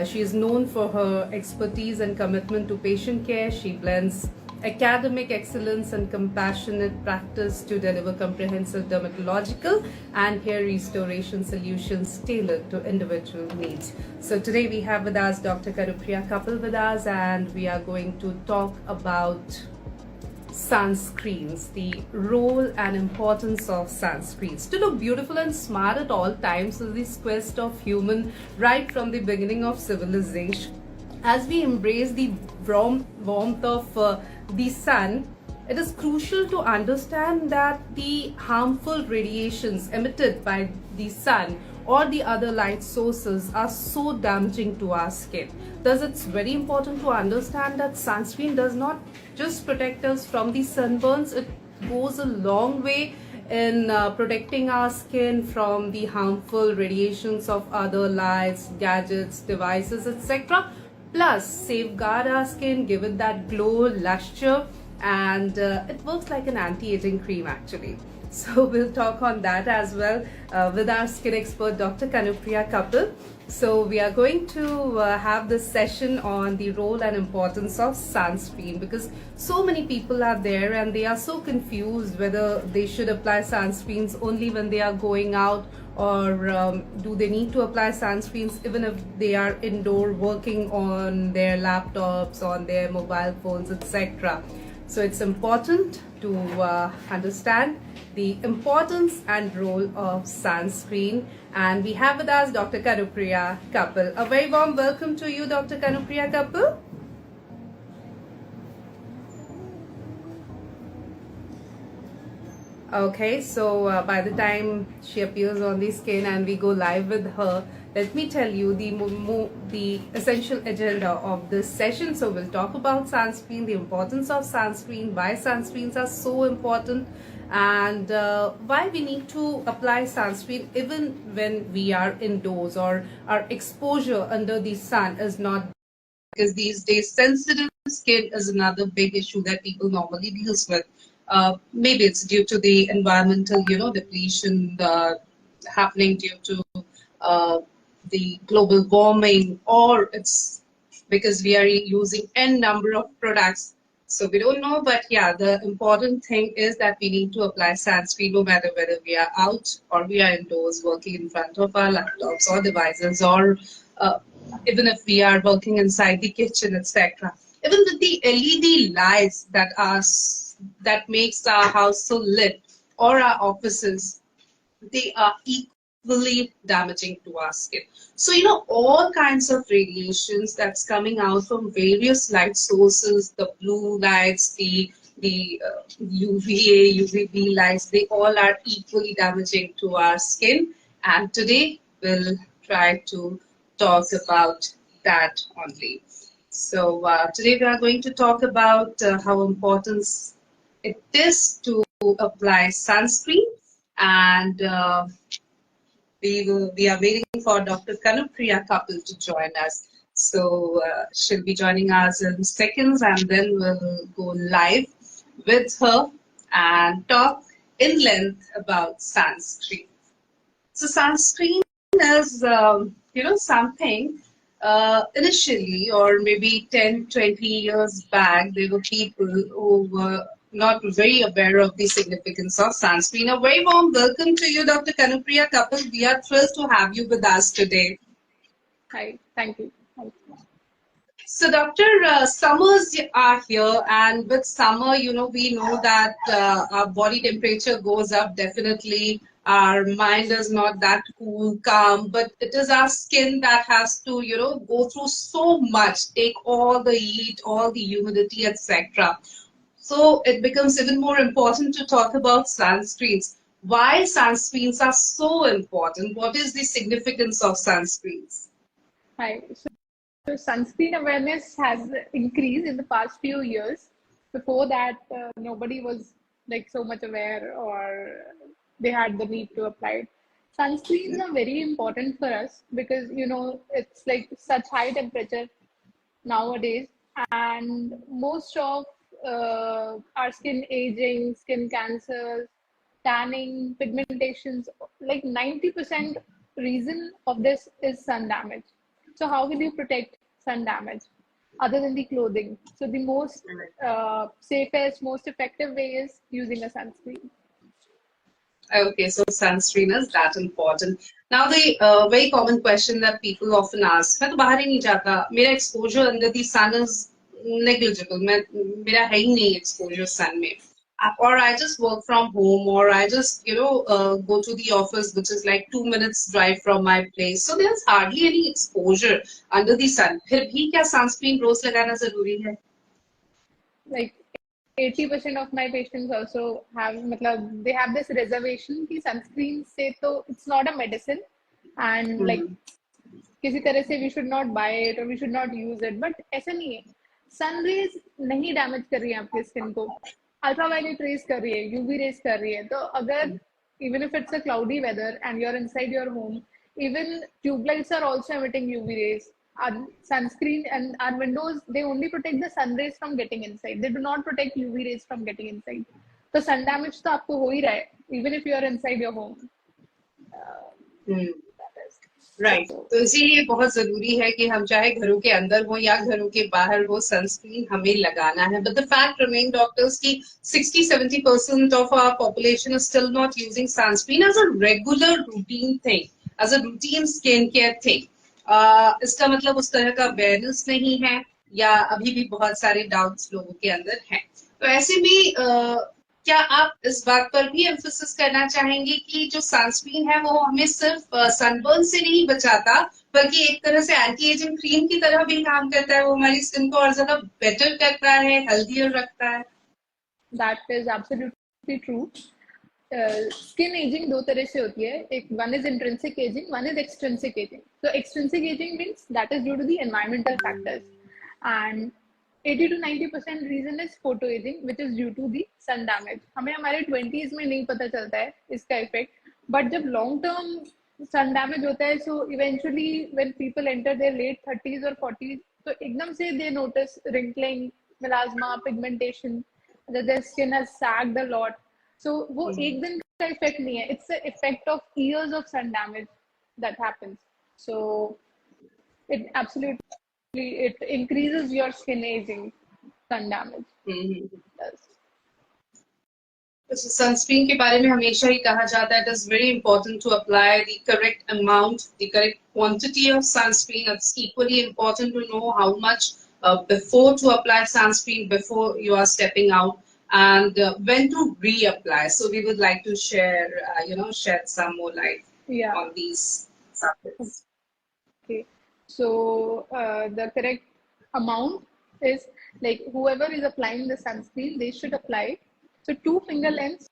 She is known for her expertise and commitment to patient care. She blends academic excellence and compassionate practice to deliver comprehensive dermatological and hair restoration solutions tailored to individual needs. So today we have with us Dr. Kanupriya Kapil with us, and we are going to talk about sunscreens, the role and importance of sunscreens. To look beautiful and smart at all times is the quest of human right from the beginning of civilization. As we embrace the warmth of the sun, it is crucial to understand that the harmful radiations emitted by the sun or the other light sources are so damaging to our skin. Thus, it's very important to understand that sunscreen does not just protect us from the sunburns, it goes a long way in protecting our skin from the harmful radiations of other lights, gadgets, devices, etc. Plus, safeguard our skin, give it that glow, luster, and it works like an anti-aging cream actually. So we'll talk on that as well with our skin expert, Dr. Kanupriya Kapil. So we are going to have this session on the role and importance of sunscreen, because so many people are there and they are so confused whether they should apply sunscreens only when they are going out, or do they need to apply sunscreens even if they are indoor working on their laptops, on their mobile phones, etc. So it's important to understand the importance and role of sunscreen. And we have with us Dr. Kanupriya Kapil. A very warm welcome to you, Dr. Kanupriya Kapil. Okay, so by the time she appears on the screen and we go live with her, let me tell you the essential agenda of this session. So we'll talk about sunscreen, the importance of sunscreen, why sunscreens are so important, and why we need to apply sunscreen even when we are indoors or our exposure under the sun is not, because these days sensitive skin is another big issue that people normally deals with. Maybe it's due to the environmental, depletion happening due to the global warming, or it's because we are using n number of products. So we don't know, but yeah, the important thing is that we need to apply sunscreen no matter whether we are out or we are indoors working in front of our laptops or devices, or even if we are working inside the kitchen, etc. Even with the LED lights that makes our house so lit, or our offices, they are equally damaging to our skin. So, all kinds of radiations that's coming out from various light sources, the blue lights, the UVA, UVB lights, they all are equally damaging to our skin. And today we'll try to talk about that only. So today we are going to talk about how important it is to apply sunscreen, and we are waiting for Dr. Kanupriya Kapil to join us. So she'll be joining us in seconds, and then we'll go live with her and talk in length about sunscreen. So sunscreen is, something initially, or maybe 10, 20 years back, there were people who were not very aware of the significance of sunscreen. A very warm welcome to you, Dr. Kanupriya Kapil. We are thrilled to have you with us today. Hi, thank you. So, Doctor, summers are here, and with summer, we know that our body temperature goes up definitely. Our mind is not that cool, calm, but it is our skin that has to, go through so much, take all the heat, all the humidity, etc. So, it becomes even more important to talk about sunscreens. Why sunscreens are so important? What is the significance of sunscreens? Hi. So sunscreen awareness has increased in the past few years. Before that, nobody was like so much aware, or they had the need to apply it. Sunscreens are very important for us because it's like such high temperature nowadays, and most of our skin aging, skin cancers, tanning, pigmentations, like 90% reason of this is sun damage. So how will you protect sun damage other than the clothing? So the most safest, most effective way is using a sunscreen. Okay, so sunscreen is that important. Now the very common question that people often ask, मैं तो बाहर ही नहीं जाता, मेरा exposure under the sun is negligible, मेरा है ही नहीं exposure sun में. Or I just work from home, or I just go to the office, which is like 2 minutes drive from my place. So there's hardly any exposure under the sun. फिर भी क्या sunscreen रोज लगाना जरूरी है? Like 80% of my patients also have, matlab, they have this reservation कि sunscreen से तो it's not a medicine, and like किसी तरह से we should not buy it or we should not use it, but ऐसा नहीं है. सन रेज नहीं डैमेज कर रही है आपकी स्किन को, अल्ट्रावायलेट रेज कर रही है, यूवी रेज कर रही है. तो अगर even if it's a cloudy weather and you're inside your home, even tube lights are also emitting UV rays. Our sunscreen and our windows, they only protect the sun rays from getting inside. They do not protect UV rays from getting inside. तो sun damage तो आपको हो ही रहा है even if you are inside your home. Right तो इसीलिए बहुत जरूरी है कि हम चाहे घरों के अंदर हो या घरों के बाहर हो, सनस्क्रीन हमें लगाना है. But the fact remain doctors की 60-70% of our population is still not using sunscreen as a regular routine thing, as a routine skin care thing. इसका मतलब उस तरह का अवेयरनेस नहीं है या अभी भी बहुत सारे डाउट्स लोगों के अंदर हैं. तो ऐसे में क्या आप इस बात पर भी एम्फोसिस करना चाहेंगे कि जो सनस्क्रीन है वो हमें सिर्फ सनबर्न से नहीं बचाता, बल्कि एक तरह से एंटी एजिंग क्रीम की तरह भी काम करता है, वो हमारी स्किन को और ज्यादा बेटर करता है, हेल्दियर रखता है? That is absolutely true. Skin ageing दो तरह से होती है. एक one is intrinsic ageing, one is extrinsic ageing. तो extrinsic ageing means that is due to the environmental factors, and 80 to 90% reason is photo ageing which is due to the sun damage. हमें हमारे 20s में नहीं पता चलता है इसका effect, but जब लॉन्ग टर्म सन डैमेज होता है, so eventually when people enter there late 30s और 40s, तो एकदम से दे notice wrinkling, melasma, pigmentation, that their skin has sagged a lot. So वो एक दिन का इफेक्ट नहीं है, it's the effect of years of sun damage that happens. So it absolutely, it increases your skin aging, sun damage does. Sunscreen के बारे में हमेशा ही कहा जाता है, it is very important to apply the correct amount, the correct quantity of sunscreen. It's equally important to know how much before to apply sunscreen, before you are stepping out, and when to reapply. So we would like to share, shed some more light on these subjects. Okay, so the correct amount is, like, whoever is applying the sunscreen, they should apply. So 2 finger lengths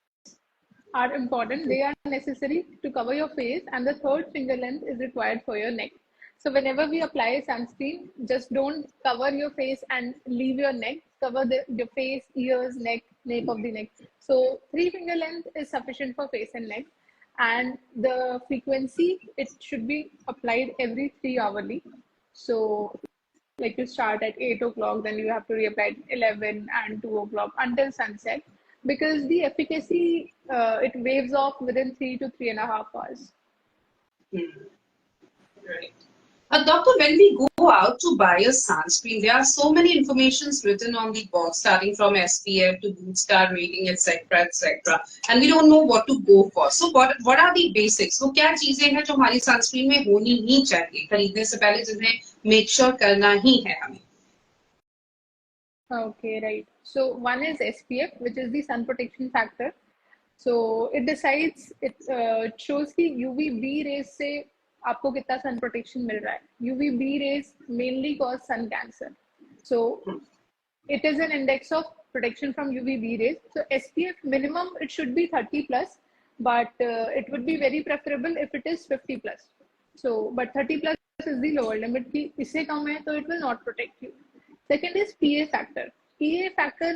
are important. They are necessary to cover your face, and the third finger length is required for your neck. So whenever we apply sunscreen, just don't cover your face and leave your neck. Cover your face, ears, neck, nape of the neck. So 3 finger length is sufficient for face and neck. And the frequency, it should be applied every 3 hourly. So like you start at 8 o'clock, then you have to reapply at 11 and 2 o'clock until sunset, because the efficacy, it waves off within 3 to 3.5 hours. Right. Doctor, when we go out to buy a sunscreen, there are so many informations written on the box, starting from SPF to good star rating, etc., etc., and we don't know what to go for. So, what are the basics? So, क्या चीजें हैं जो हमारी sunscreen में होनी ही चाहिए खरीदने से पहले, जिन्हें मेक श्योर करना ही है हमें? Okay, right. So one is SPF, which is the sun protection factor. So it decides, it shows कि UVB rays से आपको कितना sun protection मिल रहा है. UVB rays mainly cause sun cancer. So it is an index of protection from UVB rays. So SPF minimum, it should be 30 plus, but it would be very preferable if it is 50 plus. So but 30 plus is the lower limit कि इससे कम है तो it will not protect you. Second is PA factor. PA factor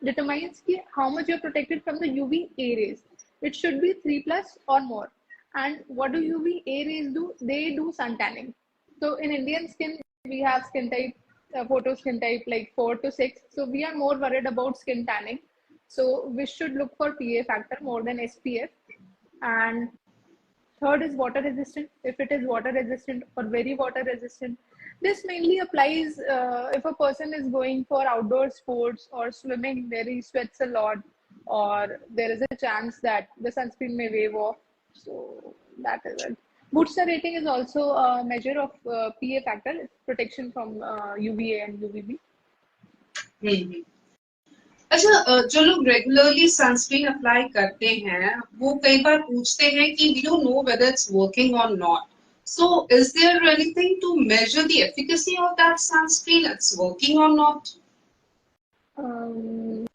determines how much you're protected from the UVA rays. It should be 3 plus or more. And what do UVA rays do? They do sun tanning. So in Indian skin, we have skin type, photo skin type like 4 to 6. So we are more worried about skin tanning. So we should look for PA factor more than SPF. And Third is water resistant. If it is water resistant or very water resistant, this mainly applies if a person is going for outdoor sports or swimming where he sweats a lot, or there is a chance that the sunscreen may wave off. So that is it. Booster rating is also a measure of PA factor, protection from UVA and UVB. हम्म। अच्छा, जो लोग regularly sunscreen apply करते हैं वो कई बार पूछते हैं कि we don't know whether it's working or not, so is there anything to measure the efficacy of that sunscreen, it's working or not? Um,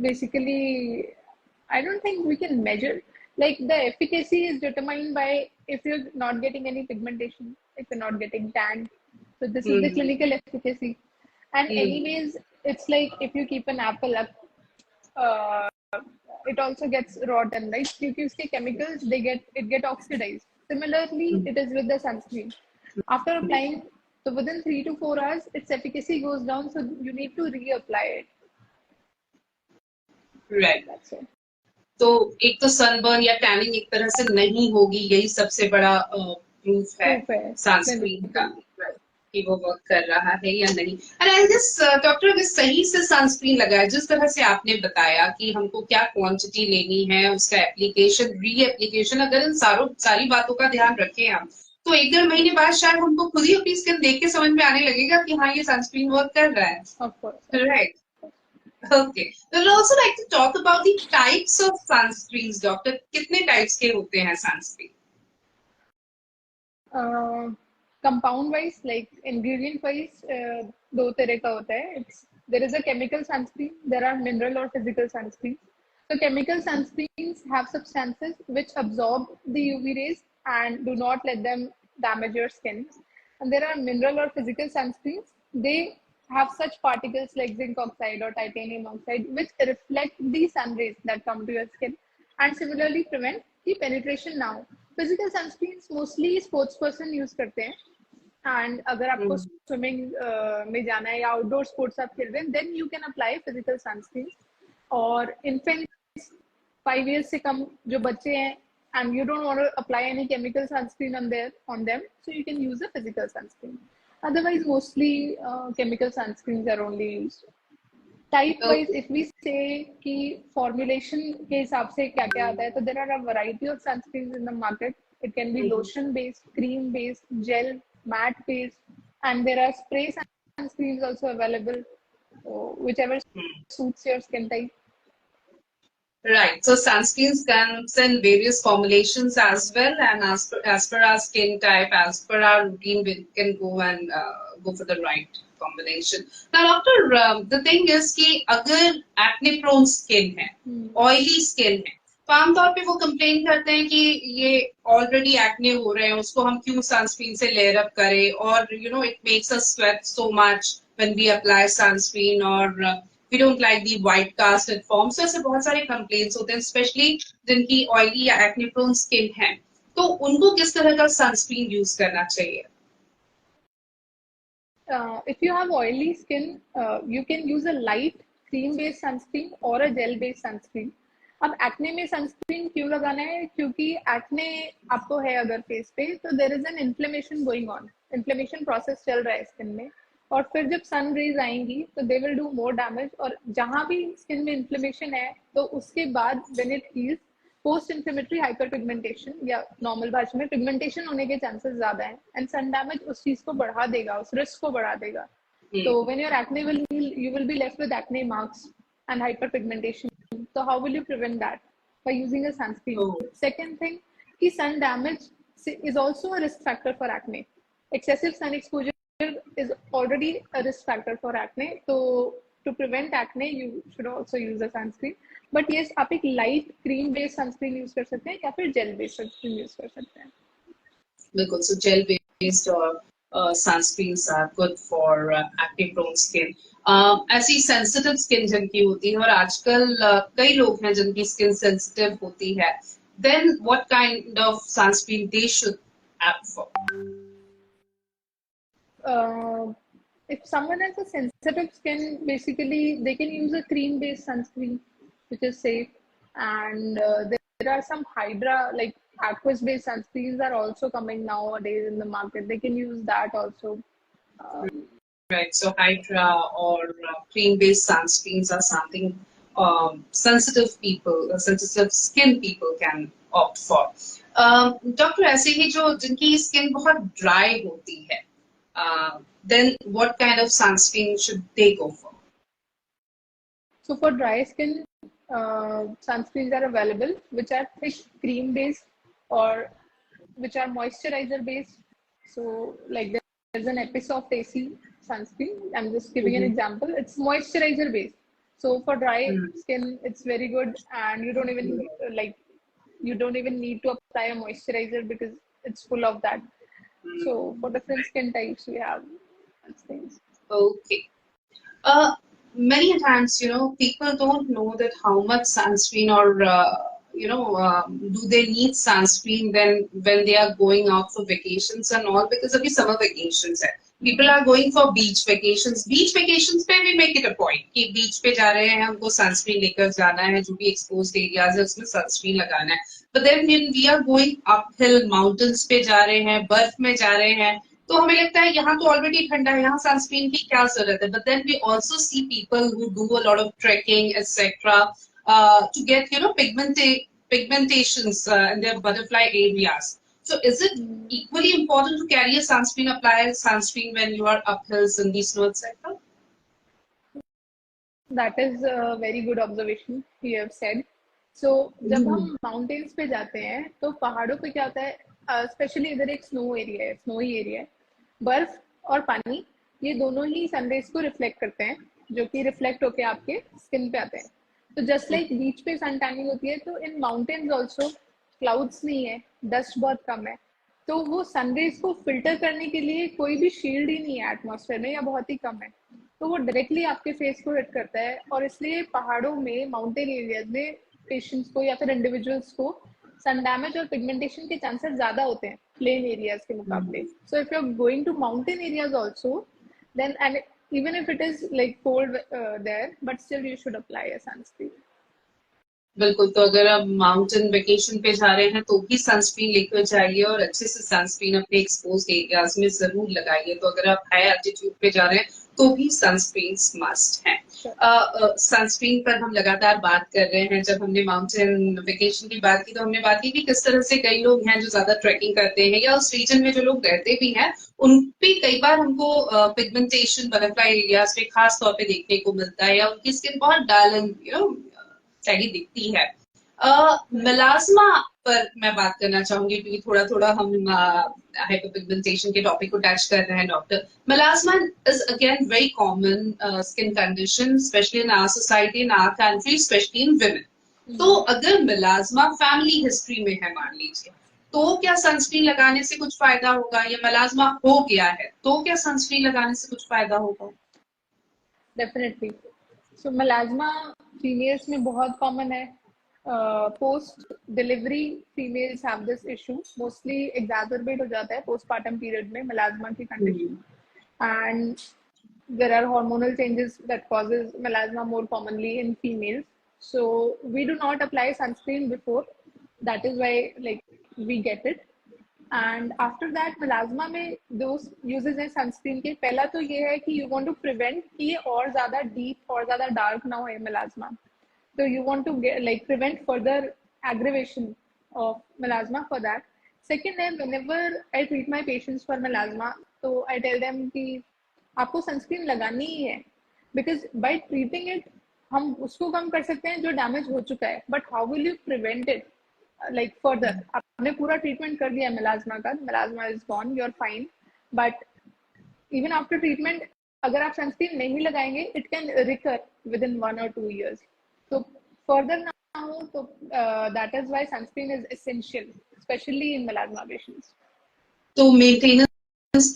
Basically, I don't think we can measure. Like the efficacy is determined by if you're not getting any pigmentation, if you're not getting tan. So this is the clinical efficacy. And anyways, it's like if you keep an apple up, uh, it also gets rotten, right? Because the chemicals get oxidized. Similarly, it is with the sunscreen. After applying, so within 3 to 4 hours, its efficacy goes down. So you need to reapply it. Right. That's it. तो एक तो sunburn या tanning एक तरह से नहीं होगी, यही सबसे बड़ा प्रूफ है Proof है सनस्क्रीन का clinical. कि वो वर्क कर रहा है या नहीं। एंड आई गेस डॉक्टर अगर सही से सनस्क्रीन लगाए जिस तरह से आपने बताया कि हमको क्या क्वांटिटी लेनी है, उसका एप्लीकेशन, री एप्लीकेशन, अगर इन सारी बातों का ध्यान रखें हम, तो 1-1.5 महीने बाद शायद हमको खुद ही अपनी स्किन देख के समझ में आने लगेगा कि हाँ ये सनस्क्रीन वर्क कर रहा है। Of course. Right. Okay. We'll also like to talk about the types of sunscreens, doctor. कितने types के होते हैं sunscreen? Compound wise, like ingredient wise, दो तरह का होता है. There is a chemical sunscreen, there are mineral or physical sunscreens. So chemical sunscreens have substances which absorb the UV rays and do not let them damage your skin. And there are mineral or physical sunscreens. They have such particles like zinc oxide or titanium oxide which reflect the sun rays that come to your skin and similarly prevent the penetration. Now physical sunscreens mostly sports person use करते हैं, and अगर आपको swimming में जाना है या outdoor sports आप खेल रहे हैं, then you can apply physical sunscreen. और इन्फेंट्स 5 years से कम जो बच्चे हैं and you don't want to apply any chemical sunscreen on them, so you can use a physical sunscreen. Otherwise mostly chemical sunscreens are only used. Type wise if we say कि formulation के हिसाब से क्या क्या आता है, तो there are a variety of sunscreens in the market. It can be lotion based, cream based, gel, matte based, and there are spray sunscreens also available, whichever suits your skin type. Right. So sunscreens comes in various formulations as well, and as per our skin type, as per our routine, we can go and go for the right combination. Now, doctor, the thing is कि अगर acne prone skin है, oily skin है, तो आमतौर पे वो complain करते हैं कि ये ऑलरेडी एक्ने हो रहे हैं, उसको हम क्यों सनस्क्रीन से लेयर अप करें, और you know it makes us sweat so much when we apply sunscreen, और we don't like the white casted form. So ऐसे बहुत सारे कंप्लेन्स होते हैं, स्पेशली जिनकी ऑयली या एक्ने प्रोन स्किन है, तो उनको किस तरह का सनस्क्रीन यूज करना चाहिए? If you have oily skin, you can use a light cream based sunscreen or a gel based sunscreen. अब एक्ने में सनस्क्रीन क्यों लगाना है? क्योंकि एक्ने आपको है अगर फेस पे, तो there is an inflammation going on, inflammation process चल रहा है स्किन में, और फिर जब सन रेज आएंगी तो they will do more damage. और जहां भी स्किन में इन्फ्लेमेशन है, तो उसके बाद when it heels, post inflammatory hyper pigmentation, या नॉर्मल भाषा में पिगमेंटेशन होने के चांसेस ज्यादा हैं, एंड सन डैमेज उस चीज को बढ़ा देगा, उस रिस्क को बढ़ा देगा. तो when your acne will heal, you will be left with acne marks and hyperpigmentation. So how will you prevent that? By using a sunscreen. Second thing, ki sun damage is also a risk factor for acne. Excessive sun exposure is already a risk factor for acne. So to prevent acne, you should also use a sunscreen. But yes, आप एक light cream based sunscreen use कर सकते हैं या फिर gel based sunscreen use कर सकते हैं. बिल्कुल. So gel based sunscreens are good for acne prone skin. ऐसी सेंसिटिव स्किन जिनकी होती है, और आजकल कई लोग हैं जिनकी स्किन सेंसिटिव होती है, then what kind of sunscreen they should opt for? If someone has a sensitive skin, basically they can use a cream based sunscreen which is safe, and there are some hydra, like aqueous based sunscreens are also coming nowadays in the market. They can use that also. Right. So Hydra or cream-based sunscreens are something sensitive skin people can opt for. Doctor ऐसे ही जो जिनकी skin बहुत dry होती है, then what kind of sunscreen should they go for? So for dry skin, sunscreens are available which are thick cream based or which are moisturizer based. So like there's an Episoft AC sunscreen. I'm just giving an example. It's moisturizer based. So for dry skin, it's very good, and you don't even need to apply a moisturizer because it's full of that. So for different skin types, we have these things. Okay. Many times, people don't know that how much sunscreen or, do they need sunscreen when they are going out for vacations and all, because of the summer vacations. People are going for beach vacations. Beach vacations पे we make it a point कि beach पे जा रहे हैं, हमको sunscreen लेकर जाना है, जो भी exposed areas है उसमें sunscreen लगाना है. But then when we are going uphill mountains पे जा रहे हैं, बर्फ में जा रहे हैं, तो हमें लगता है यहाँ तो ऑलरेडी ठंडा है, यहाँ सनस्क्रीन की क्या जरूरत है. But then we also see people who do a lot of trekking, etc. To get pigmentations in their butterfly areas. So is it equally important to carry a apply sunscreen when you are up hills in the snow, etc.? That is a very good observation you have said. So जब हम mountains पे जाते हैं तो पहाड़ों पे क्या होता है, स्पेशली इधर एक स्नोई एरिया है, बर्फ और पानी ये दोनों ही सनरेज को रिफ्लेक्ट करते हैं, जो कि रिफ्लेक्ट होके आपके स्किन पे आते हैं. तो जस्ट लाइक बीच पे सन टैनिंग होती है, तो इन माउंटेन्स ऑल्सो क्लाउड्स नहीं है, डस्ट बहुत कम है, तो वो सनरेज को फिल्टर करने के लिए कोई भी शील्ड ही नहीं है एटमॉस्फेयर में या बहुत ही कम है, तो वो डायरेक्टली आपके फेस को हिट करता है. और इसलिए पहाड़ों में, माउंटेन एरियाज में पेशेंट्स को या फिर इंडिविजुअल्स को सन डैमेज और पिगमेंटेशन के चांसेस ज्यादा होते हैं प्लेन एरियाज के मुकाबले. So if you are going to mountain areas also, then and even if it is like cold there, but still you should apply a sunscreen. बिल्कुल. तो अगर आप माउंटेन वेकेशन पे जा रहे हैं तो भी सनस्क्रीन लेकर जाइए और अच्छे से सनस्क्रीन अपने एक्सपोज्ड एरियाज में जरूर लगाइए. तो अगर आप हाई एल्टीट्यूड पे जा रहे हैं तो भी सनस्क्रीन मस्ट है. सनस्क्रीन पर हम लगातार बात कर रहे हैं. जब हमने माउंटेन वेकेशन की बात की तो हमने बात की कि किस तरह से कई लोग हैं जो ज्यादा ट्रैकिंग करते हैं या उस रीजन में जो लोग रहते भी हैं, उन पे कई बार हमको पिगमेंटेशन बटरफ्लाई एरियाज पे खास तौर पे देखने को मिलता है, या उनकी स्किन बहुत डार्क सही दिखती है. मेलास्मा पर मैं बात करना चाहूंगी क्योंकि थोड़ा हम हाइपरपिगमेंटेशन के टॉपिक को टच कर रहे हैं. Doctor, melasma is again very common skin condition, specially in our society, in our country, specially in women. तो अगर मेलास्मा फैमिली हिस्ट्री में है मान लीजिए, तो क्या सनस्क्रीन लगाने से कुछ फायदा होगा, या मेलास्मा हो गया है तो क्या सनस्क्रीन लगाने से कुछ फायदा होगा? डेफिनेटली. सो मेलास्मा फीमेल्स में बहुत कॉमन है. Post delivery females have this issue, mostly exacerbate हो जाता है पोस्टपार्टम पीरियड में मेलास्मा की condition, and there are hormonal changes that causes melasma more commonly in females. So we do not apply sunscreen before, that is why like we get it. And after that melasma में those uses हैं sunscreen के, पहला तो ये है कि you want to prevent कि ये और ज़्यादा deep और ज़्यादा dark ना हो melasma. So you want to get like prevent further aggravation of melasma for that. Second है, whenever I treat my patients for melasma, तो I tell them कि आपको सनस्क्रीन लगानी ही है, बिकॉज बाय ट्रीटिंग इट हम उसको कम कर सकते हैं जो डैमेज हो चुका है, but how will you prevent it like further. आपने पूरा ट्रीटमेंट कर दिया मेलास्मा का, melasma is gone, you are fine, but even after treatment अगर आप सनस्क्रीन नहीं लगाएंगे it can recur within 1 or 2 years. तो फर्दर ना हो, तो that is why sunscreen is essential specially in melasma patients. तो मेंटेनेंस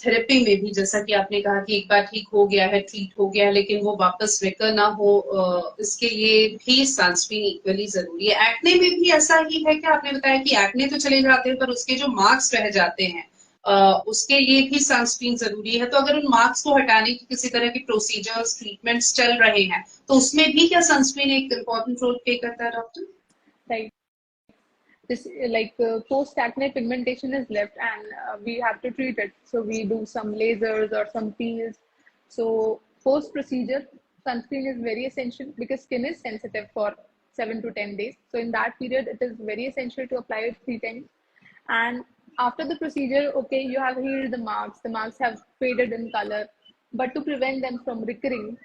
थेरेपी में भी जैसा कि आपने कहा कि एक बार ठीक हो गया है, ट्रीट हो गया है, लेकिन वो वापस रिकर ना हो, इसके लिए भी सनस्क्रीन इक्वली जरूरी है. एक्ने में भी ऐसा ही है कि आपने बताया कि एक्ने तो चले जाते हैं पर उसके जो मार्क्स रह जाते हैं उसके लिए भी सनस्क्रीन जरूरी है. तो अगर उन मार्क्स को हटाने की किसी तरह की प्रोसीजर्स, ट्रीटमेंट्स चल रहे हैं, तो उसमें भी क्या सनस्क्रीन एक इम्पोर्टेंट रोल प्ले करता है doctor? Right. this post acne pigmentation is left, and we have to treat it. So we do some lasers or some peels. So post procedure, sunscreen is very essential because skin is sensitive for 7 to 10 days. So in that period, it is very essential to apply it 3 times. And after the procedure, okay, you have healed the marks have faded in color, but to prevent them from recurring,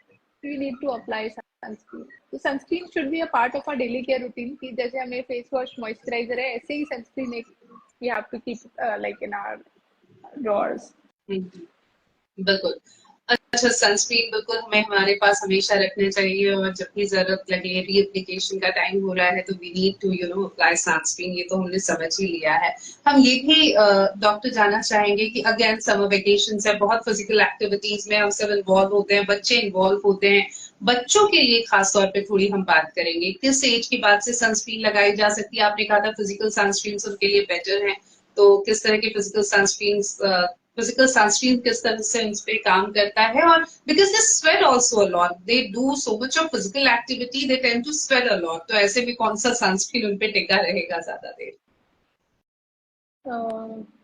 we need to apply sunscreen. So sunscreen should be a part of our daily care routine कि जैसे हमें face wash moisturizer है, ऐसे ही sunscreen एक we have to keep like in our drawers. बिल्कुल। अच्छा, sunscreen बिल्कुल हमें हमारे पास हमेशा रखने चाहिए, और जब भी जरूरत लगे, रीएप्लीकेशन का टाइम हो रहा है, तो we need to apply sunscreen. ये तो हमने समझ ही लिया है। हम ये भी डॉक्टर जानना चाहेंगे कि अगेन समर वेकेशन है, बहुत फिजिकल एक्टिविटीज में हम सब इन्वॉल्व होते हैं, बच्चे इन्वॉल्व होते हैं। बच्चों के लिए खास तौर पे थोड़ी हम बात करेंगे, किस एज के बाद से सनस्क्रीन लगाई जा सकती है? आपने कहा था फिजिकल सनस्क्रीन उनके लिए बेटर है, तो किस तरह की फिजिकल सनस्क्रीन किस तरह से उन पे काम करता है? और because they sweat also a lot, they do so much of physical activity, they tend to sweat a lot, तो ऐसे में कौन सा सनस्क्रीन उन पे टिका रहेगा ज्यादा देर?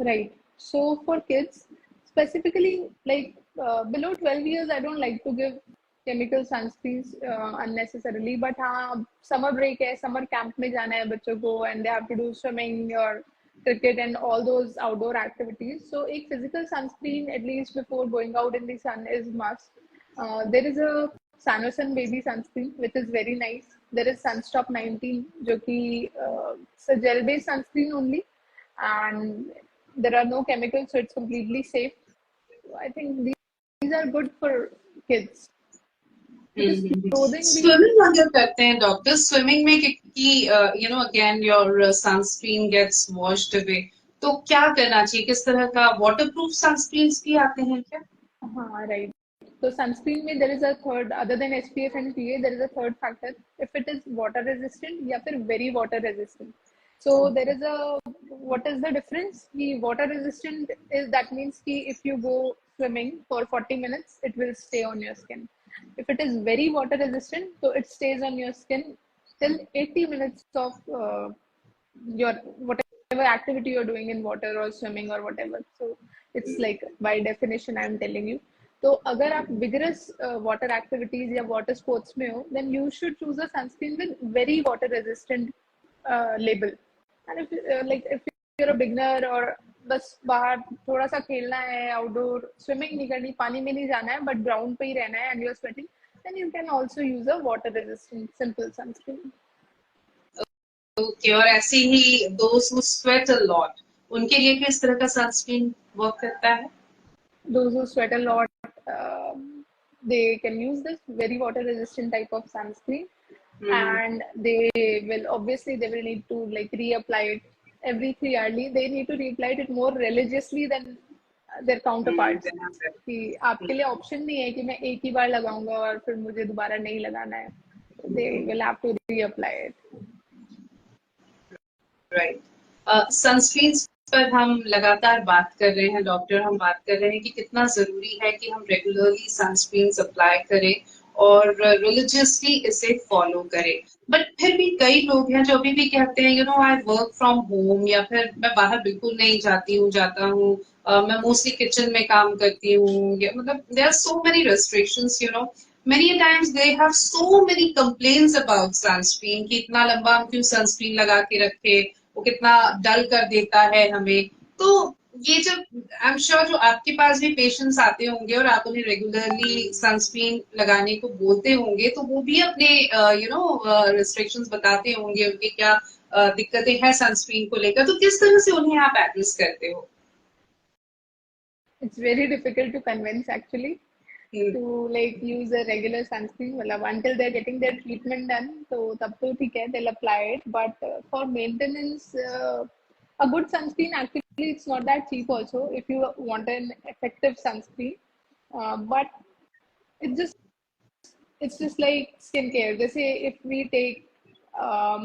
Right. So for kids, specifically below 12 years, I don't like to give chemical sunscreens unnecessarily. But हाँ, summer break है, summer camp में जाना है बच्चों को, and they have to do swimming or cricket and all those outdoor activities. So a physical sunscreen at least before going out in the sun is must. There is a Sanosun baby sunscreen which is very nice. There is Sunstop 19, जो कि it's a gel based sunscreen only, and there are no chemicals, so it's completely safe. So I think these are good for kids. Because clothing swimming अगर करते हैं doctor, swimming में कि again your sunscreen gets washed away, तो क्या करना चाहिए? किस तरह का वाटरप्रूफ सनस्क्रीन भी आते हैं क्या? हाँ, right. So sunscreen में there is a third, other than SPF and PA, there is a third factor. If it is water resistant या फिर very water resistant. So there is a, what is the difference? The water resistant is, that means कि if you go swimming for 40 minutes, it will stay on your skin. If it is very water resistant, so it stays on your skin till 80 minutes of your whatever activity you're doing in water or swimming or whatever. So it's like by definition I'm telling you. तो अगर आप vigorous water activities या water sports में हो, then you should choose a sunscreen with very water resistant label. And if you're a beginner or बस बाहर थोड़ा सा खेलना है, आउटडोर स्विमिंग नहीं करनी, पानी में नहीं जाना है, बट ग्राउंड पे ही रहना है, and you are sweating, then you can also use a water resistant simple sunscreen. Okay, और ऐसे ही दोस्त हु स्वेट अ लॉट, उनके लिए किस तरह का सनस्क्रीन वर्क करता है? Those who sweat a lot, they can use this very water resistant type of sunscreen. And they will need to like reapply it every 3 hourly. They need to reapply it more religiously than their counterparts. कि आपके लिए option नहीं है कि मैं एक ही बार लगाऊंगा और फिर मुझे दोबारा नहीं लगाना है. They will have to reapply it. Right. Sunscreen पर हम लगातार बात कर रहे हैं डॉक्टर, हम बात कर रहे हैं कि कितना जरूरी है कि हम रेगुलरली सनस्क्रीन अप्लाई करें और रिलीजियसली इसे फॉलो करें. बट फिर भी कई लोग हैं जो अभी भी कहते हैं आई वर्क फ्रॉम होम, या फिर मैं बाहर बिल्कुल नहीं जाता हूँ, मैं मोस्टली किचन में काम करती हूँ, या मतलब there are so many restrictions, many times they have so many complaints about sunscreen कि इतना लंबा हम क्यों सनस्क्रीन लगा के रखे, वो कितना डल कर देता है हमें. तो ये जब आई एम श्योर जो आपके पास भी पेशेंट्स आते होंगे और आप उन्हें रेगुलरली सनस्क्रीन लगाने को बोलते होंगे, तो वो भी अपने रिस्ट्रिक्शंस बताते होंगे, उनके क्या दिक्कतें हैं सनस्क्रीन को लेकर, तो किस तरह से उन्हें आप एड्रेस करते हो? It's very difficult to convince actually to like use a regular sunscreen. मतलब until they're getting their treatment done, तो तब तो ठीक है, they'll apply it. But for maintenance, a good sunscreen actually it's not that cheap also if you want an effective sunscreen. But it's just like skincare. Jैसे if we take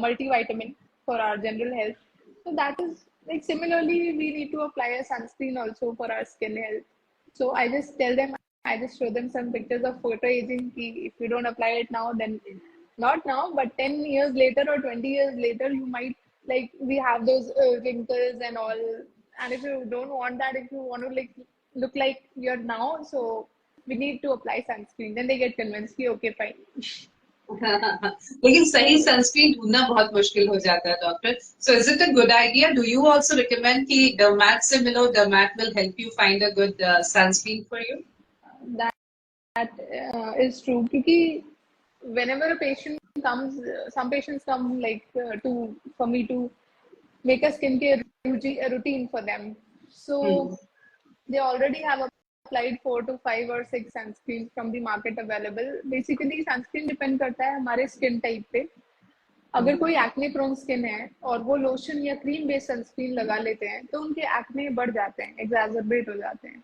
multivitamin for our general health, so that is like similarly we need to apply a sunscreen also for our skin health. So I just tell them, I just show them some pictures of photo aging. If you don't apply it now, then not now, but 10 years later or 20 years later, you might like we have those wrinkles and all, and if you don't want that, if you want to like look like you're now, so we need to apply sunscreen. Then they get convinced कि okay fine. लेकिन सही sunscreen ढूंढना बहुत मुश्किल हो जाता है doctor. So is it a good idea? Do you also recommend कि डर्मैट से मिलो, डर्मैट will help you find a good sunscreen for you? That is true because whenever a patient comes, some patients come like to for me to make a skincare routine for them. So they already have applied 4 to 5 or 6 sunscreens from the market available. Basically, sunscreen depend करता है हमारे skin type पे. अगर कोई acne prone skin है और वो lotion या क्रीम बेस्ड सनस्क्रीन लगा लेते हैं तो उनके एक्ने बढ़ जाते हैं, एग्जैजरबेट हो जाते हैं.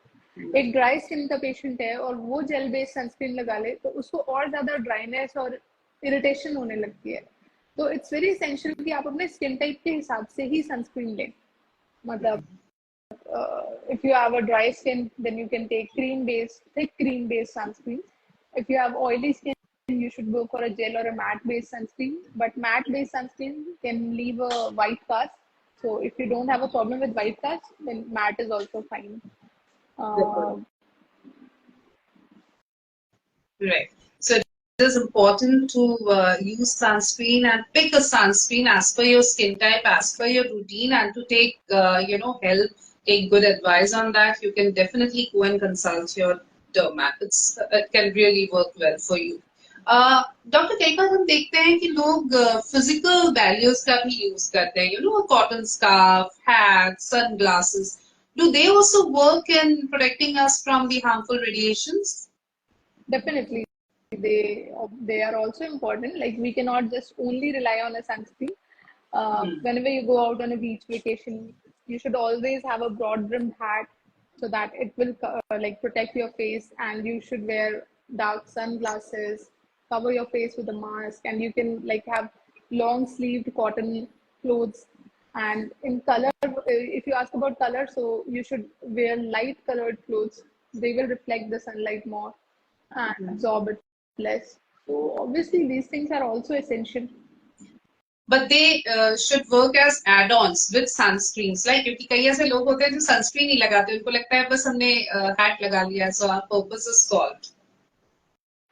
एक ड्राई स्किन का पेशेंट है और वो जेल बेस्ड सनस्क्रीन लगा ले तो उसको और ज्यादा ड्राइनेस और इरिटेशन होने लगती है. तो इट्स वेरी एसेंशियल कि आप अपने स्किन टाइप के हिसाब से ही सनस्क्रीन लें. मतलब if you have a dry skin, then you can take thick cream based sunscreen. If you have oily skin, you should go for a gel or a matte based sunscreen. But matte based sunscreen can leave a white cast. So if you don't have a problem with white cast, then matte is also fine. Right. So it is important to use sunscreen and pick a sunscreen as per your skin type, as per your routine, and to take help, take good advice on that. You can definitely go and consult your dermat. It can really work well for you. Doctor, कई बार हम देखते हैं कि लोग physical barriers का भी use करते हैं, cotton scarf, hat, sunglasses. Do they also work in protecting us from the harmful radiations? Definitely, they are also important. Like we cannot just only rely on a sunscreen. Whenever you go out on a beach vacation, you should always have a broad brimmed hat so that it will like protect your face, and you should wear dark sunglasses, cover your face with a mask, and you can like have long sleeved cotton clothes. And in color, if you ask about color, so you should wear light colored clothes. They will reflect the sunlight more and absorb it less. So obviously these things are also essential. But they should work as add-ons with sunscreens. Like, क्योंकि कई ऐसे लोग होते हैं जो sunscreen नहीं लगाते, उनको लगता है बस हमने हैट लगा लिया, so our purpose is solved.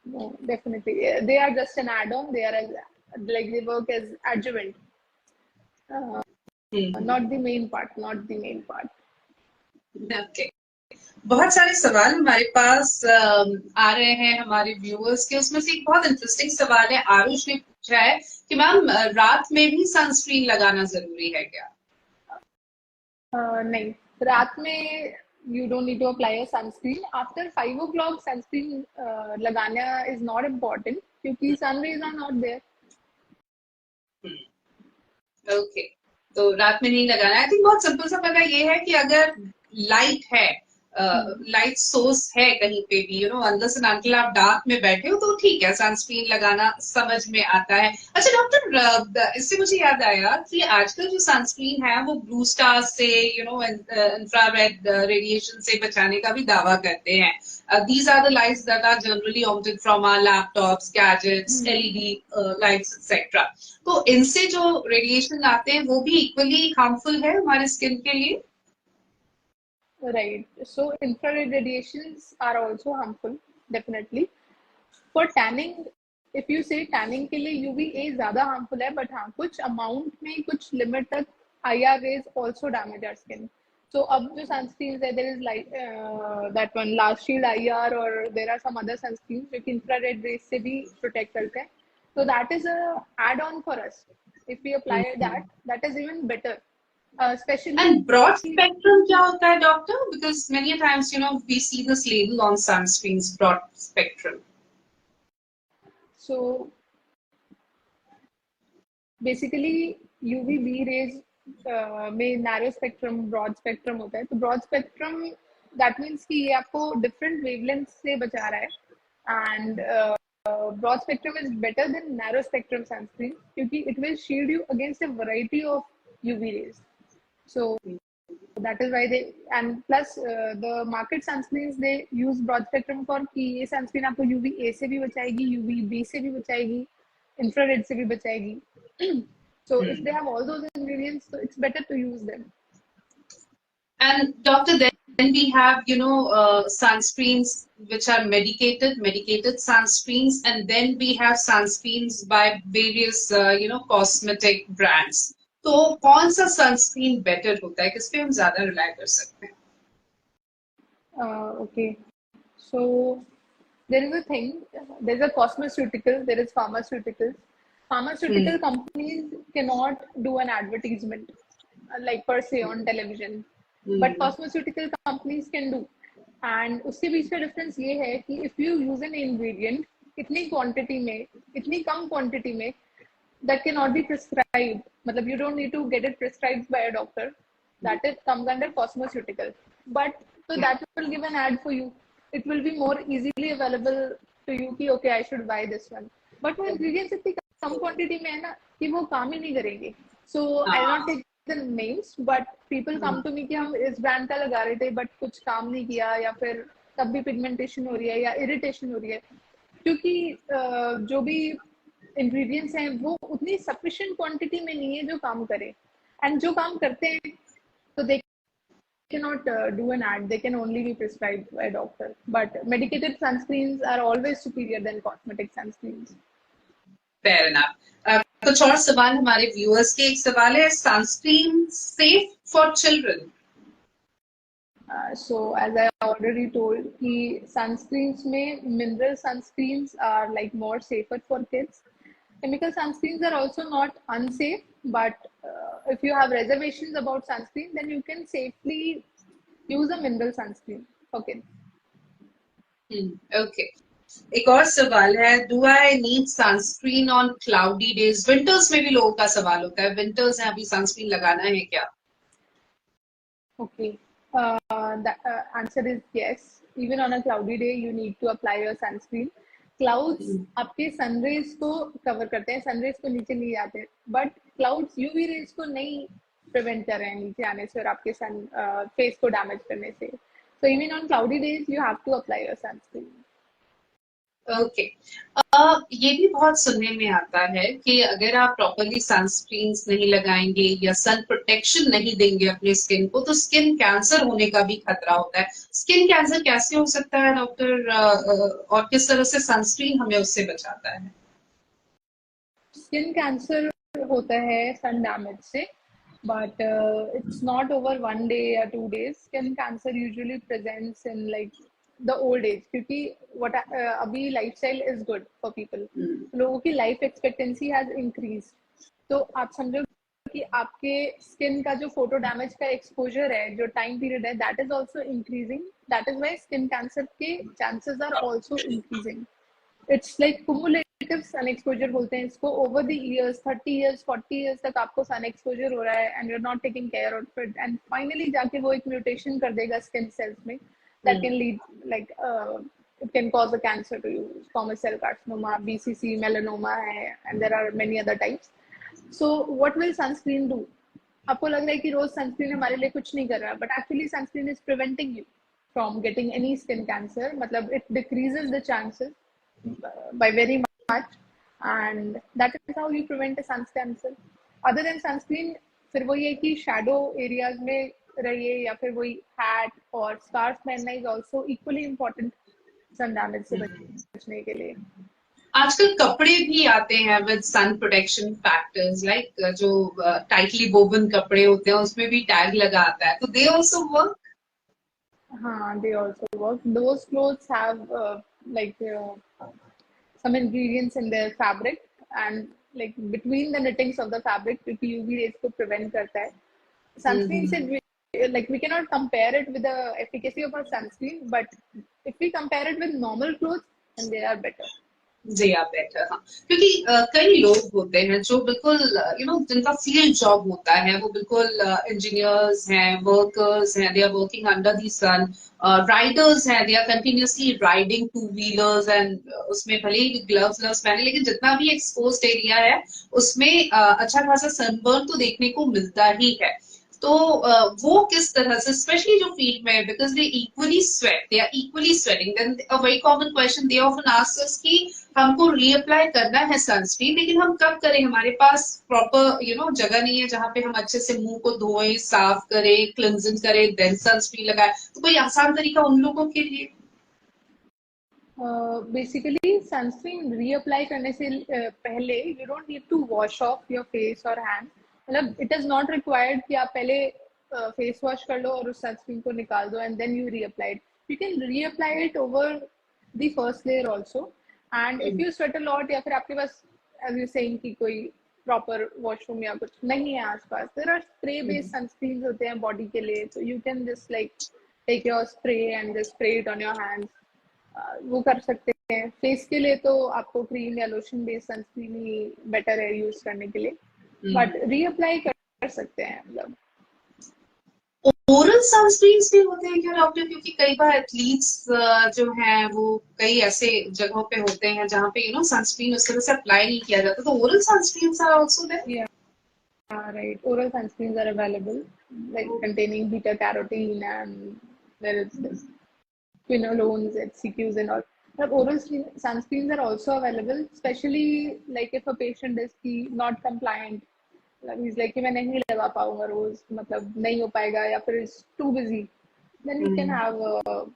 No, definitely, they are just an add-on. They are like they work as adjuvant, not the main part. Not the main part. Okay. बहुत सारे सवाल हमारे पास आ रहे हैं हमारे व्यूअर्स के. उसमें से एक बहुत इंटरेस्टिंग सवाल है. आरुष ने पूछा है कि मैम, रात में भी सनस्क्रीन लगाना जरूरी है क्या? नहीं, रात में you don't need to apply a sunscreen. After 5 o'clock, sunscreen लगाना is not important क्योंकि sun rays are not there. Okay. तो रात में नहीं लगाना. आई थिंक बहुत सिंपल सा पता ये है कि अगर लाइट है, लाइट सोर्स है कहीं पे भी, अंदर से अंकल आप डार्क में बैठे हो तो ठीक है, सनस्क्रीन लगाना समझ में आता है. अच्छा डॉक्टर, इससे मुझे याद आया कि आजकल जो सनस्क्रीन है वो ब्लू स्टार से, इंफ्रारेड रेडिएशन से बचाने का भी दावा करते हैं. These are the lights that are generally emitted from our laptops, gadgets, LED lights, etc. तो इनसे जो रेडिएशन आते हैं वो भी इक्वली हार्मफुल है हमारे स्किन के लिए? Right. So infrared radiations are also harmful, definitely. For tanning, if you say tanning के लिए UVA ज़्यादा harmful है, but हाँ कुछ amount में कुछ limit तक IR rays also damage our skin. So अब जो sunscreens है, there is like that one Last Shield IR, or there are some other sunscreens जो कि infrared rays से भी protect करते हैं. So that is a add-on for us. If we apply that is even better. Especially And broad spectrum क्या होता है doctor? Because many a times we see this label on sunscreens, broad spectrum. So basically UVB rays में narrow spectrum, broad spectrum होता है. तो broad spectrum that means कि ये आपको different wavelengths से बचा रहा है, and broad spectrum is better than narrow spectrum sunscreen क्योंकि it will shield you against a variety of UV rays. So that is why they, and plus the market sunscreens they use broad spectrum for कि ये sunscreen आपको UVA से भी बचाएगी, UVB से भी बचाएगी, infrared से भी बचाएगी. So if they have all those ingredients, so it's better to use them. And doctor, then we have, sunscreens which are medicated sunscreens, and then we have sunscreens by various, cosmetic brands. तो कौन सा sunscreen better होता है, किस पे हम ज्यादा rely कर सकते हैं? Okay. So there is a thing, there's a cosmeceutical, there is pharmaceuticals. Pharmaceutical companies cannot do an advertisement like per se on television, but cosmeceutical companies can do. And उसके बीच का difference ये है कि if you use an ingredient इतनी quantity में, इतनी कम quantity में, that cannot be prescribed. मतलब you don't need to get it prescribed by a doctor. That it comes under cosmeceutical. But so that will give an ad for you. It will be more easily available to you कि okay I should buy this one. But वो ingredients इतनी कम quantity में है ना कि वो काम ही नहीं करेंगे. So I'll not take the names, but people come to me कि हम इस brand का लगा रहे थे but कुछ काम नहीं किया या फिर तब भी pigmentation हो रही है या irritation हो रही है क्योंकि जो भी ingredients हैं वो उतनी sufficient quantity में नहीं है जो काम करे. And जो काम करते हैं तो they cannot do an ad. They can only be prescribed by a doctor. But medicated sunscreens are always superior than cosmetic sunscreens. Fair enough. कुछ और सवाल हमारे व्यूअर्स के. एक सवाल है, sunscreen safe for children? So as I already told, कि sunscreens में mineral sunscreens are like more safer for kids. Chemical sunscreens are also not unsafe, but if you have reservations about sunscreen, then you can safely use a mineral sunscreen for kids. Okay. एक और सवाल है, do I need sunscreen on cloudy days? Winters में भी लोगों का सवाल होता है, winters है अभी sunscreen लगाना है क्या? Okay. The answer is yes. Even on a cloudy day, you need to apply your sunscreen. Clouds आपके sun rays को cover करते हैं, sun rays को नीचे नहीं आते, but clouds UV rays को नहीं prevent कर रहे हैं नीचे आने से और आपके sun face को damage करने से. So even on cloudy days, you have to apply your sunscreen. Okay. ये भी बहुत सुनने में आता है कि अगर आप प्रॉपरली सनस्क्रीन्स नहीं लगाएंगे या सन प्रोटेक्शन नहीं देंगे अपने स्किन को तो स्किन कैंसर होने का भी खतरा होता है. स्किन कैंसर कैसे हो सकता है डॉक्टर, और किस तरह से सनस्क्रीन हमें उससे बचाता है? स्किन कैंसर होता है सन डैमेज से, but it's not over 1 day or 2 days. Skin cancer usually presents in like the old age क्योंकि अभी lifestyle is good for people. लोगों की life expectancy has increased. तो आप समझो कि आपके skin का जो photo damage का exposure है, जो time period है, that is also increasing. That is why skin cancer के chances are also increasing. It's like cumulative sun exposure बोलते हैं इसको. Over the years, 30 years, 40 years तक आपको sun exposure हो रहा है and you're not taking care of it. And finally जाके वो एक mutation कर देगा skin cells में. That can lead like it can cause a cancer to you. Squamous cell carcinoma, BCC, melanoma है, and there are many other types. So what will sunscreen do? आपको लग रहा है कि रोज sunscreen हमारे लिए कुछ नहीं कर रहा, but actually sunscreen is preventing you from getting any skin cancer. मतलब it decreases the chances by very much, and that is how you prevent a sun cancer. Other than sunscreen, फिर वो ये कि shadow areas में रहिए या फिर वही हैट और स्कार्फ पहनना is also equally important sun damage से बचने के लिए. आजकल कपड़े भी आते हैं with sun protection factors, like जो टाइटली वोवन कपड़े होते हैं उसमें भी टैग लगा आता है, तो दे आल्सो वर्क? हाँ, they also work. Those clothes have some ingredients in their fabric and like between the knittings of the fabric क्योंकि UV rays को prevent करता है. Sunscreen से like we cannot compare it with the efficacy of a sunscreen, but if we compare it with normal clothes, then they are better. जी आप better. हाँ, क्योंकि कई लोग होते हैं जो बिल्कुल जिनका फील्ड जॉब होता है, वो बिल्कुल इंजीनियर्स हैं, वर्कर्स हैं, they are working under the sun, riders हैं, they are continuously riding 2 wheelers and उसमें भले ही ग्लव्स पहने लेकिन जितना भी एक्सपोज्ड एरिया है उसमें अच्छा खासा सनबर्न तो देखने को मिलता ही है. तो वो किस तरह से, स्पेशली जो फील्ड में है, because they equally sweat, they are equally sweating, then a very common question they often ask us कि हमको रीअप्लाई करना है सनस्क्रीन, लेकिन हम कब करें, हमारे पास प्रॉपर जगह नहीं है जहाँ पे हम अच्छे से मुंह को धोएं, साफ करें, क्लिंजिंग करें, देन सनस्क्रीन लगाए, तो कोई आसान तरीका उन लोगों के लिए? बेसिकली सनस्क्रीन रीअप्लाई करने से पहले you don't need to wash off your face और हैंड, मतलब इट इज नॉट रिक्वायर्ड कि आप पहले फेस वॉश कर लो और उस सनस्क्रीन को निकाल दो and then you reapply it. You can reapply it over the first layer also, and if you sweat a lot या फिर आपके पास एज यू सेइंग कि कोई प्रॉपर वॉशरूम या कुछ नहीं है आसपास, there are spray based sunscreen होते हैं बॉडी के लिए, so you can just like take your spray and just spray it on your hands. वो कर सकते हैं. फेस के लिए तो आपको क्रीम या लोशन बेस्ड सनस्क्रीन ही बेटर है यूज करने के लिए, बट रीअप्लाई कर सकते हैं. मतलब ओरल सनस्क्रीन भी होते हैं क्या डॉक्टर? क्योंकि कई बार एथलीट्स जो हैं वो कई ऐसे जगहों पे होते हैं जहाँ पे सनस्क्रीन उस तरह से अप्लाई नहीं किया जाता, तो oral sunscreen are also there? yeah, right, oral sunscreens are available, like containing beta carotene and there is this quinolones, HCQs and all. But oral sunscreens are also available, especially like if a patient is not compliant, मतलब he's like कि मैं नहीं लगा पाऊंगा रोज, मतलब नहीं हो पाएगा या फिर is too busy, then you can have a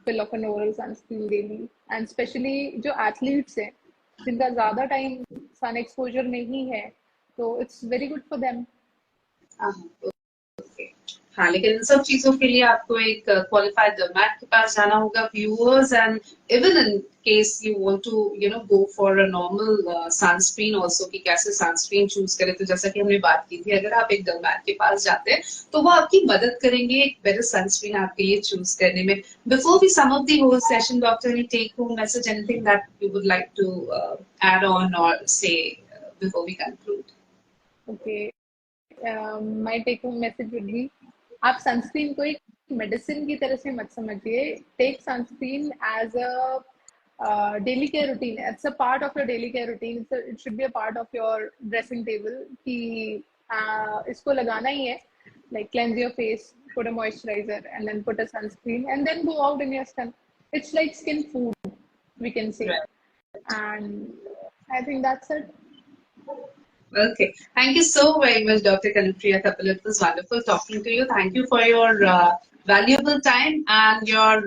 fill of an oral sunscreen daily. And especially जो athletes हैं जिनका ज्यादा टाइम sun exposure नहीं है, तो it's very good for them. हाँ, लेकिन इन सब चीजों के लिए आपको एक क्वालिफाइड डर्मेट के पास जाना होगा viewers, and even in case you want to go for a normal sunscreen also, कि कैसे सनस्क्रीन चूज करें, तो जैसा कि हमने बात की थी, अगर आप एक डर्मेट के पास जाते हैं तो वो आपकी मदद करेंगे एक बेटर सनस्क्रीन आपके लिए चूज करने में. Before we sum up the whole session, doctor, any take home message, anything that you would like to add on or say before we conclude? Okay, my take home message would be, आप sunscreen को एक medicine की तरह से मत समझिए. Take sunscreen as a daily care routine. It's a part of your daily care routine. It should be a part of your dressing table कि इसको लगाना ही है. Like cleanse your face, put a moisturizer, and then put a sunscreen, and then go out in your sun. It's like skin food, we can say. And I think that's it. Okay. Thank you so very much, Dr. Kanupriya Kapil. It was wonderful talking to you. Thank you for your valuable time and your,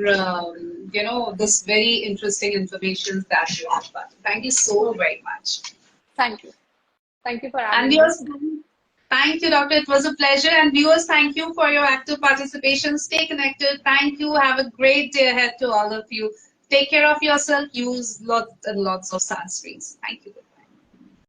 this very interesting information that you have. Thank you so very much. Thank you. Thank you for And having viewers, me. thank you, Doctor. It was a pleasure. And viewers, thank you for your active participation. Stay connected. Thank you. Have a great day ahead to all of you. Take care of yourself. Use lots and lots of sunscreens. Thank you.